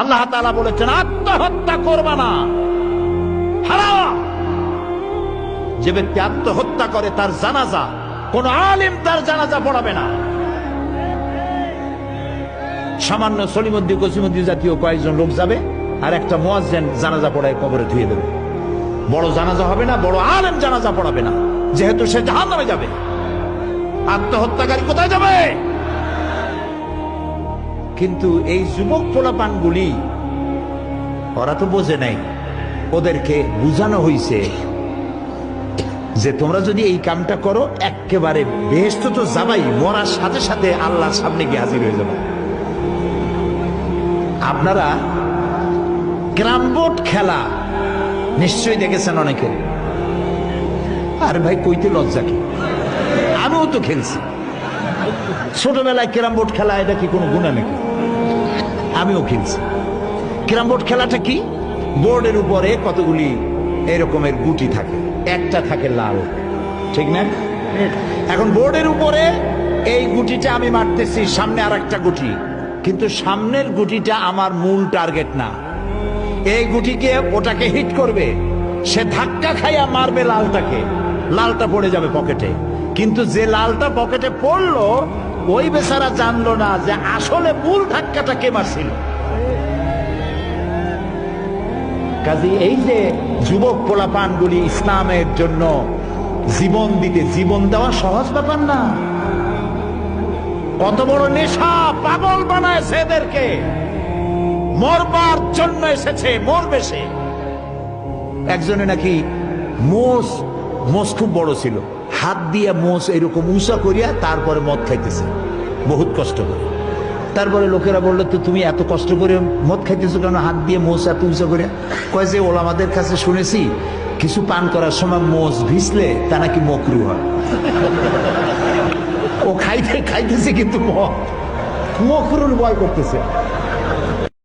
আল্লাহ তাআলা বলেছেন আত্মহত্যা করবা না, হারাম। যে ব্যক্তি আত্মহত্যা করে তার জানাজা কোন আলেম তার জানাজা পড়াবে না। সামান্য সলিমুদ্দিন কসিমুদ্দিন জাতীয় কয়েকজন লোক যাবে, আর একটা মুয়াজ্জিন জানাজা পড়ায় কবরে ধুয়ে দেবে। বড় জানাজা হবে না, বড় আলেম জানাজা পড়াবে না, যেহেতু সে জাহান্নামে যাবে। আত্মহত্যাকারী কোথায় যাবে? কিন্তু এই যুবক পোলাপানগুলি ওরা তো বোঝে নাই, ওদেরকে বুঝানো হইছে যে তোমরা যদি এই কামটা করো একেবারে বেহেশত তো যাবাই, মরার সাথে সাথে আল্লাহর সামনে গিয়ে হাজির হয়ে যাবে। আপনারা ক্যারাম বোর্ড খেলা নিশ্চয়ই দেখেছেন অনেকে। আর ভাই কইতে লজ্জা কি, আমিও তো খেলছি ছোটবেলায় ক্যারাম বোর্ড খেলা। এটা কি কোনো গুনাহ নাকি? আমিও খেলছি। ক্যারাম বোর্ড খেলাটা কি? বোর্ডের উপরে কতগুলি এরকমের গুটি থাকে, একটা থাকে লাল, ঠিক না? এখন বোর্ডের উপরে এই গুটিটা আমি মারতেছি, সামনে আর একটা গুটি, কিন্তু সামনের গুটিটা আমার মূল টার্গেট না। এই গুটিকে ওটাকে হিট করবে, সে ধাক্কা খাইয়া মারবে লালটাকে, লালটা পড়ে যাবে পকেটে। কিন্তু যে লালটা পকেটে পড়লো ওই বেচারা জানলো না যে আসলে মূল ধাক্কাটা কে মারছিল। কাজী এই যে যুবক পোলাপানগুলি ইসলামের জন্য জীবন দিতে, জীবন দেওয়া সহজ ব্যাপার না। কত বড় নেশা, পাগল বানায় এদেরকে। মরবার জন্য এসেছে, মরবে সে। একজনে নাকি মোষ খুব বড় ছিল, হাত দিয়ে মোষ এরকম উঁচা করিয়া তারপরে মদ খাইতেছে বহুত কষ্ট করে। তারপরে লোকেরা বললো, তো তুমি এত কষ্ট করে মদ খাইতেছো কেন, হাত দিয়ে মোষ এত উঁচা করিয়া? কয় যে ওলামাদের কাছে শুনেছি কিছু পান করার সময় মোষ ভিজলে তা নাকি মকরু হয়। ও খাইতেছে কিন্তু মকরুর ভয় করতেছে।